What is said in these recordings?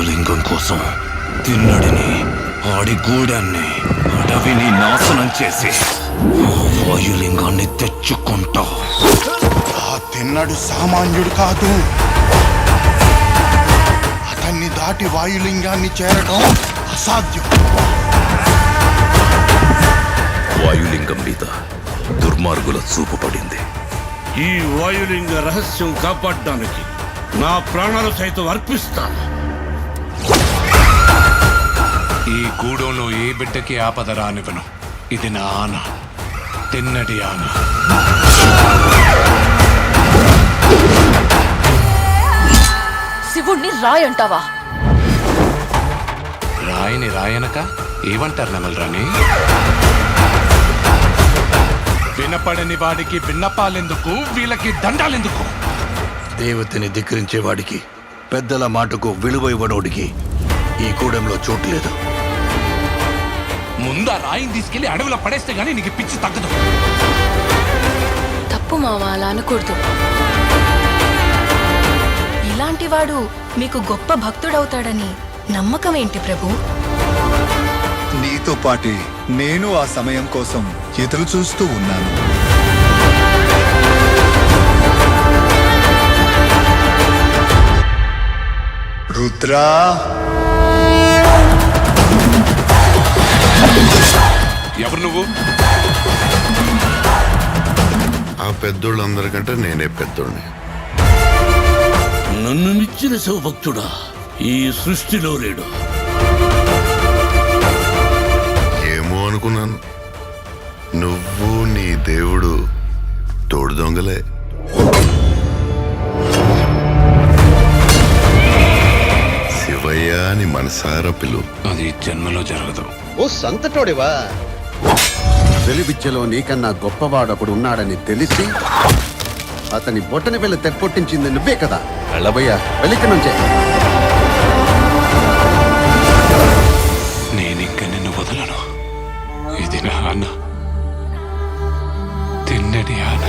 వాయులింగం కోసం తిన్నడిని, ఆడి గూడాన్ని, అడవిని నాశనం చేసి వాయులింగాన్ని తెచ్చుకుంటా. ఆ తిన్నడు సామాన్యుడు కాదు. అతన్ని దాటి వాయులింగాన్ని చేరడం అసాధ్యం. వాయులింగం మీద దుర్మార్గుల చూపు పడింది. ఈ వాయులింగ రహస్యం కాపాడడానికి నా ప్రాణాలు సైతం అర్పిస్తాను. ఈ గూడెంలో ఏ బిడ్డకి ఆపద రానివ్వను. ఇది నా ఆన, తిన్నడి ఆన. శివుణ్ణి రాయంటావా? రాయిని రాయనక ఏమంటారు నెమలరాని? వినపడని వాడికి విన్నపాలెందుకు, వీళ్ళకి దండాలెందుకు? దేవతని ధిక్కరించేవాడికి, పెద్దల మాటకు విలువ ఇవ్వనోడికి ఈ కూడెంలో చోటు లేదు. ముందా రాయిని తీసుకెళ్లి అడవిలో పడేస్తే గానీ నీకు పిచ్చి తగ్గదు. తప్పు మామ, అలా అనకూడదు. ఇలాంటి వాడు మీకు గొప్ప భక్తుడవుతాడని నమ్మకం ఏంటి ప్రభు? నీతో పాటే నేను ఆ సమయం కోసం ఎదురు చూస్తూ ఉన్నాను. రుద్రా, ఎవరు నువ్వు? ఆ పెద్దోళ్ళందరికంటే నేనే పెద్దోడిని. నన్ను మించిన శివభక్తుడా ఈ సృష్టిలో లేడు. ఏమో అనుకున్నాను, నువ్వు నీ దేవుడు తోడు దొంగలే. శివయ్య అని మనసారా పిలు. అది జన్మలో జరగదు. ఓ సంతటోడివా? వెలివిద్యలో నీకన్నా గొప్పవాడొకడు ఉన్నాడని తెలిసి అతని బొట్టని వెళ్ళి తెప్పొట్టించింది నువ్వే కదా. వెళ్ళబోయా, వెళ్ళిక నుంచే. నేనింక నిన్ను వదలను. ఇది నా ఆన, తిన్నడి ఆన.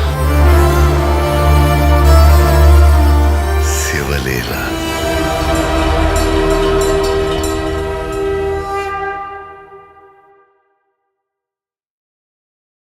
శివలీల.